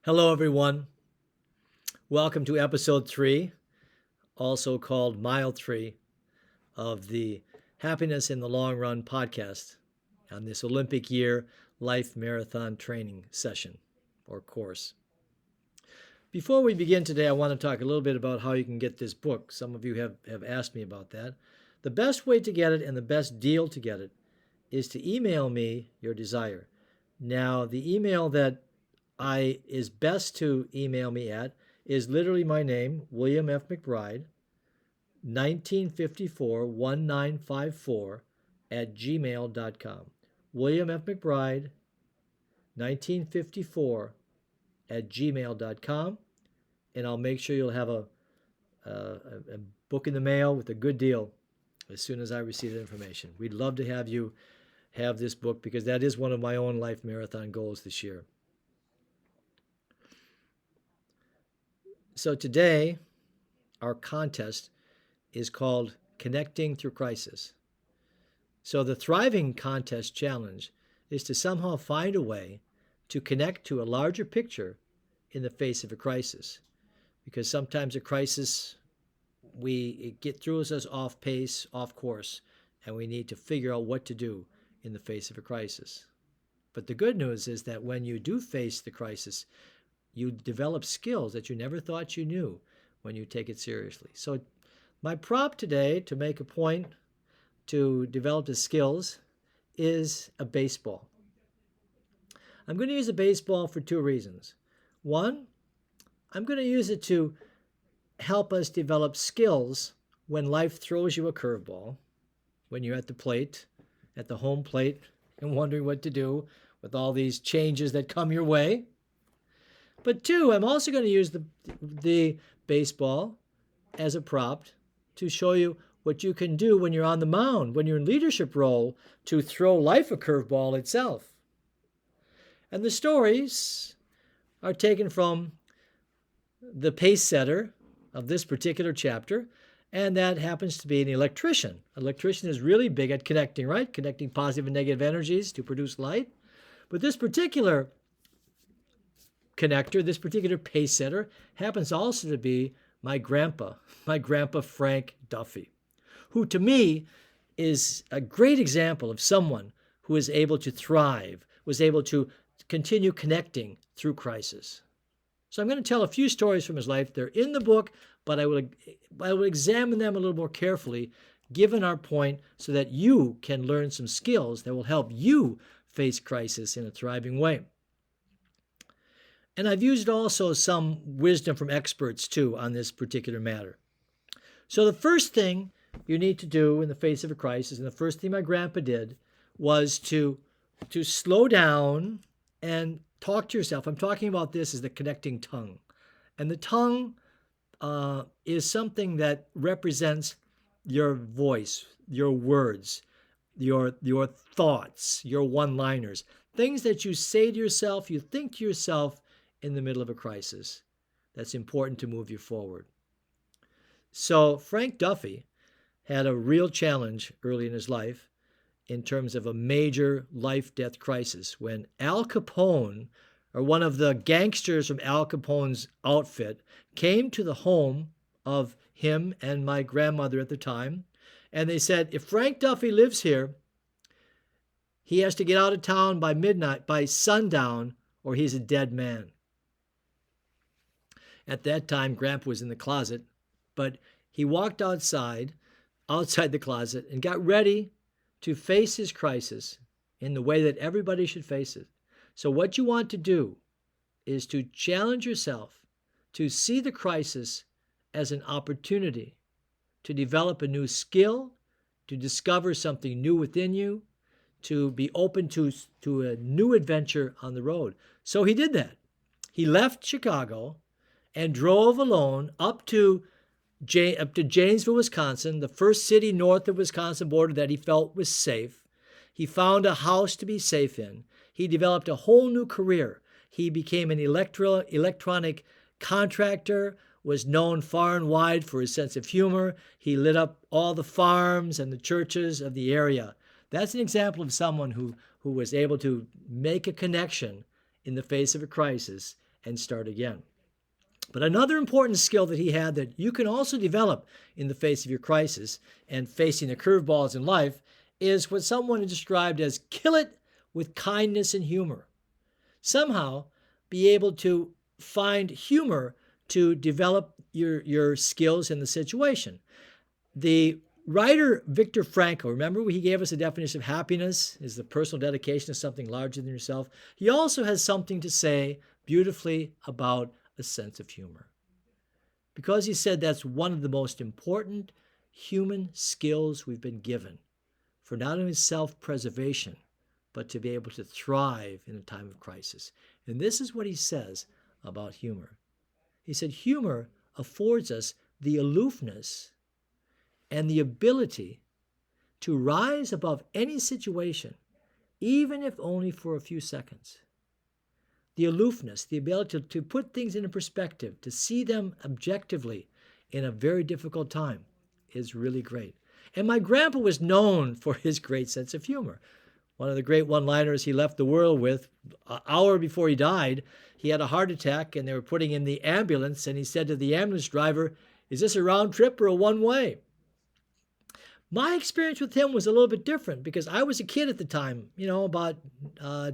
Hello, everyone. Welcome to episode 3, also called Mile 3, of the Happiness in the Long Run podcast on this Olympic year life marathon training session or course. Before we begin today, I want to talk a little bit about how you can get this book. Some of you have asked me about that. The best way to get it and the best deal to get it is to email me your desire. Now, the email that is best to email me at is literally my name, William F. McBride, 1954 1954 at gmail.com. William F. McBride, 1954 at gmail.com, and I'll make sure you'll have a book in the mail with a good deal as soon as I receive the information. We'd love to have you have this book because that is one of my own life marathon goals this year. So today, our contest is called Connecting Through Crisis. So the Thriving Contest Challenge is to somehow find a way to connect to a larger picture in the face of a crisis. Because sometimes a crisis, it get throws us off pace, off course, and we need to figure out what to do in the face of a crisis. But the good news is that when you do face the crisis, you develop skills that you never thought you knew when you take it seriously. So my prompt today to make a point to develop the skills is a baseball. I'm going to use a baseball for two reasons. One, I'm going to use it to help us develop skills when life throws you a curveball, when you're at the plate, at the home plate, and wondering what to do with all these changes that come your way. But two, I'm also going to use the baseball as a prompt to show you what you can do when you're on the mound, when you're in leadership role, to throw life a curveball itself. And the stories are taken from the pace setter of this particular chapter, and that happens to be an electrician. An electrician is really big at connecting, right? Connecting positive and negative energies to produce light. But this particular connector, this particular pace setter, happens also to be my grandpa Frank Duffy, who to me is a great example of someone who is able to thrive, was able to continue connecting through crisis. So I'm going to tell a few stories from his life. They're in the book, but I will examine them a little more carefully, given our point, so that you can learn some skills that will help you face crisis in a thriving way. And I've used also some wisdom from experts, too, on this particular matter. So the first thing you need to do in the face of a crisis, and the first thing my grandpa did, was to slow down and talk to yourself. I'm talking about this as the connecting tongue. And the tongue is something that represents your voice, your words, your thoughts, your one-liners, things that you say to yourself, you think to yourself, in the middle of a crisis that's important to move you forward. So Frank Duffy had a real challenge early in his life in terms of a major life-death crisis when Al Capone, or one of the gangsters from Al Capone's outfit, came to the home of him and my grandmother at the time, and they said, if Frank Duffy lives here, he has to get out of town by midnight, by sundown, or he's a dead man. At that time, Grandpa was in the closet, but he walked outside the closet, and got ready to face his crisis in the way that everybody should face it. So what you want to do is to challenge yourself to see the crisis as an opportunity to develop a new skill, to discover something new within you, to be open to a new adventure on the road. So he did that. He left Chicago and drove alone up to Janesville, Wisconsin, the first city north of Wisconsin border that he felt was safe. He found a house to be safe in. He developed a whole new career. He became an electronic contractor, was known far and wide for his sense of humor. He lit up all the farms and the churches of the area. That's an example of someone who was able to make a connection in the face of a crisis and start again. But another important skill that he had that you can also develop in the face of your crisis and facing the curveballs in life is what someone described as kill it with kindness and humor. Somehow be able to find humor to develop your skills in the situation. The writer Viktor Frankl, remember he gave us a definition of happiness is the personal dedication to something larger than yourself. He also has something to say beautifully about a sense of humor. Because he said that's one of the most important human skills we've been given for not only self-preservation, but to be able to thrive in a time of crisis. And this is what he says about humor. He said, humor affords us the aloofness and the ability to rise above any situation, even if only for a few seconds. The aloofness, the ability to put things into perspective, to see them objectively in a very difficult time is really great. And my grandpa was known for his great sense of humor. One of the great one-liners he left the world with, an hour before he died, he had a heart attack and they were putting in the ambulance, and he said to the ambulance driver, "Is this a round trip or a one-way?" My experience with him was a little bit different because I was a kid at the time, about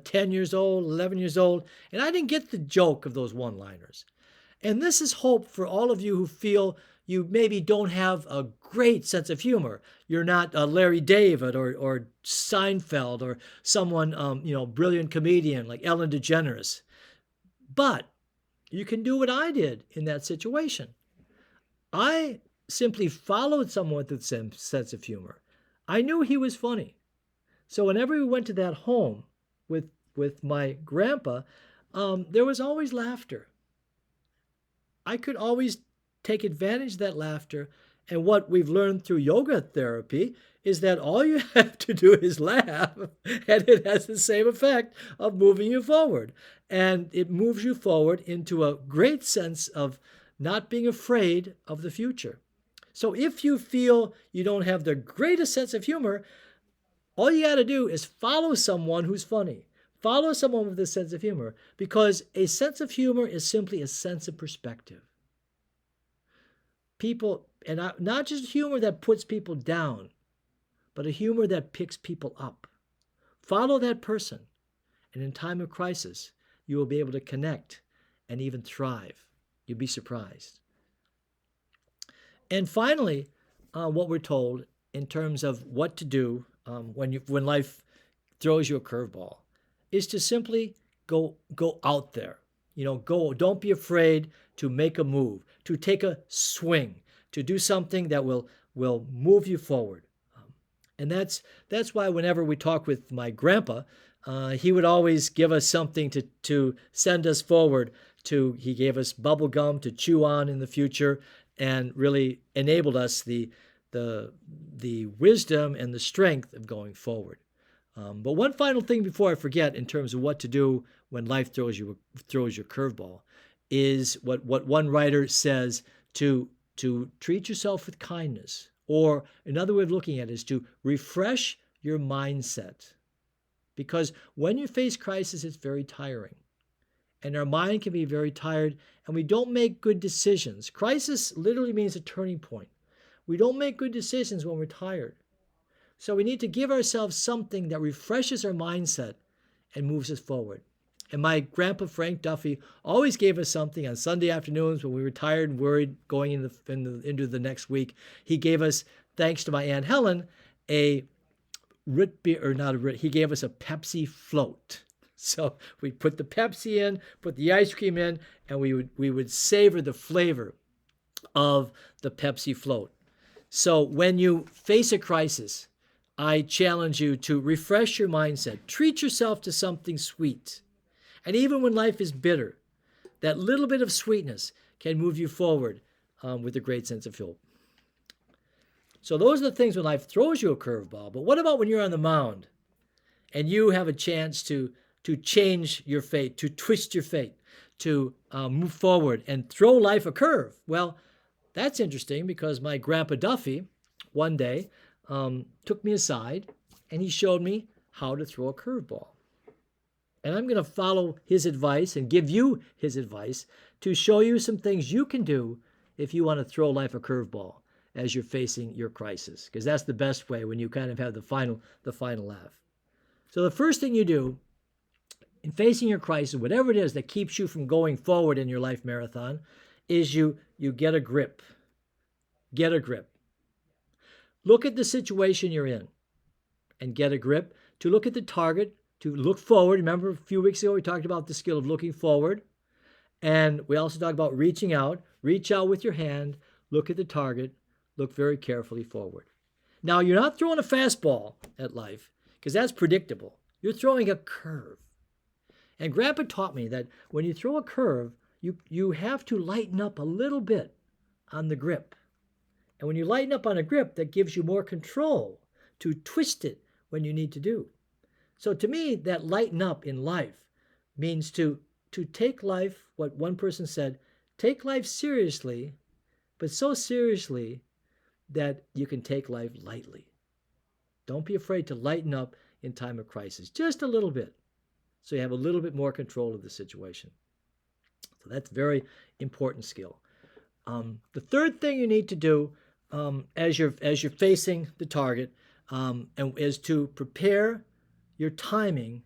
10 years old, 11 years old, and I didn't get the joke of those one-liners. And this is hope for all of you who feel you maybe don't have a great sense of humor. You're not Larry David or Seinfeld or someone, brilliant comedian like Ellen DeGeneres. But you can do what I did in that situation. I simply followed someone with the same sense of humor. I knew he was funny. So whenever we went to that home with my grandpa, there was always laughter. I could always take advantage of that laughter. And what we've learned through yoga therapy is that all you have to do is laugh, and it has the same effect of moving you forward. And it moves you forward into a great sense of not being afraid of the future. So if you feel you don't have the greatest sense of humor, all you got to do is follow someone who's funny. Follow someone with a sense of humor, because a sense of humor is simply a sense of perspective. People, and not just humor that puts people down, but a humor that picks people up. Follow that person, and in time of crisis, you will be able to connect and even thrive. You'll be surprised. And finally, what we're told in terms of what to do when life throws you a curveball is to simply go out there. Don't be afraid to make a move, to take a swing, to do something that will move you forward. And that's why whenever we talk with my grandpa, he would always give us something to send us forward. He gave us bubble gum to chew on in the future, and really enabled us the wisdom and the strength of going forward. But one final thing before I forget, in terms of what to do when life throws you a curveball, is what one writer says to treat yourself with kindness, or another way of looking at it is to refresh your mindset. Because when you face crisis, it's very tiring. And our mind can be very tired, and we don't make good decisions. Crisis literally means a turning point. We don't make good decisions when we're tired. So we need to give ourselves something that refreshes our mindset and moves us forward. And my grandpa, Frank Duffy, always gave us something on Sunday afternoons when we were tired and worried going into the next week. He gave us, thanks to my Aunt Helen, he gave us a Pepsi float. So we put the Pepsi in, put the ice cream in, and we would savor the flavor of the Pepsi float. So when you face a crisis, I challenge you to refresh your mindset. Treat yourself to something sweet. And even when life is bitter, that little bit of sweetness can move you forward with a great sense of hope. So those are the things when life throws you a curveball. But what about when you're on the mound and you have a chance to change your fate, to twist your fate, to move forward and throw life a curve? Well, that's interesting, because my grandpa Duffy one day took me aside and he showed me how to throw a curveball. And I'm going to follow his advice and give you his advice to show you some things you can do if you want to throw life a curveball as you're facing your crisis, because that's the best way when you kind of have the final laugh. So the first thing you do in facing your crisis, whatever it is that keeps you from going forward in your life marathon, is you get a grip. Get a grip. Look at the situation you're in and get a grip. To look at the target, to look forward. Remember a few weeks ago we talked about the skill of looking forward. And we also talked about reaching out. Reach out with your hand, look at the target, look very carefully forward. Now, you're not throwing a fastball at life, because that's predictable. You're throwing a curve. And Grandpa taught me that when you throw a curve, you have to lighten up a little bit on the grip. And when you lighten up on a grip, that gives you more control to twist it when you need to do. So to me, that lighten up in life means to take life, what one person said, take life seriously, but so seriously that you can take life lightly. Don't be afraid to lighten up in time of crisis, just a little bit, so you have a little bit more control of the situation. So that's a very important skill. The third thing you need to do as you're facing the target and is to prepare your timing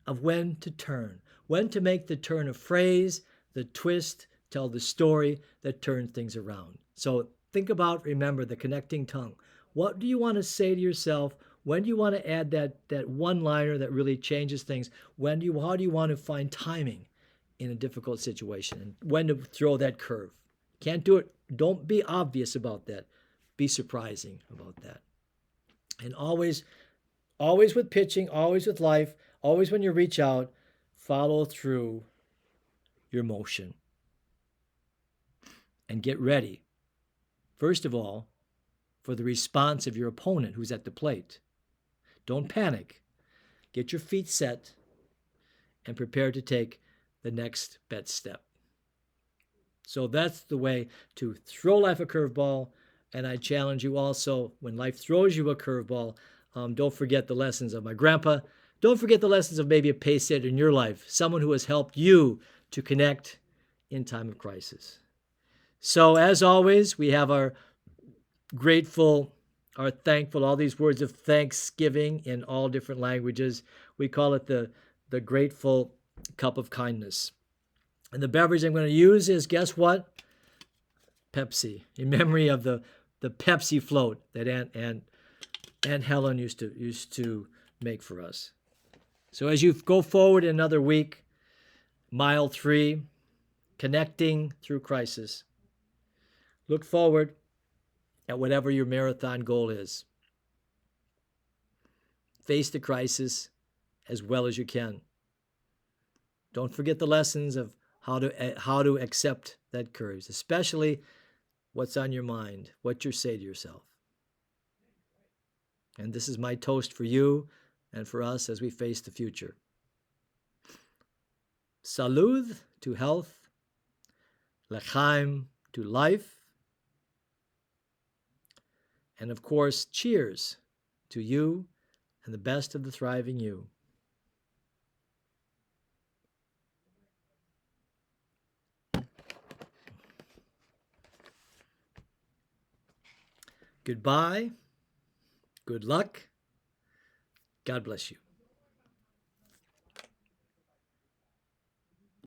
of when to turn, when to make the turn of phrase, the twist, tell the story that turns things around. So think about, remember, the connecting tongue. What do you want to say to yourself? When do you want to add that one-liner that really changes things? How do you want to find timing in a difficult situation? And when to throw that curve? Can't do it. Don't be obvious about that. Be surprising about that. And always with pitching, always with life, always when you reach out, follow through your motion. And get ready, first of all, for the response of your opponent who's at the plate. Don't panic. Get your feet set and prepare to take the next best step. So that's the way to throw life a curveball. And I challenge you also, when life throws you a curveball, don't forget the lessons of my grandpa. Don't forget the lessons of maybe a pace setter in your life, someone who has helped you to connect in time of crisis. So as always, we have our grateful, our thankful, all these words of thanksgiving in all different languages. We call it the grateful cup of kindness. And the beverage I'm going to use is, guess what? Pepsi, in memory of the Pepsi float that Aunt Helen used to make for us. So as you go forward another week, mile 3, connecting through crisis, look forward at whatever your marathon goal is. Face the crisis as well as you can. Don't forget the lessons of how to accept that courage, especially what's on your mind, what you say to yourself. And this is my toast for you and for us as we face the future. Salud to health, l'chaim to life, and of course, cheers to you and the best of the thriving you. Goodbye. Good luck. God bless you.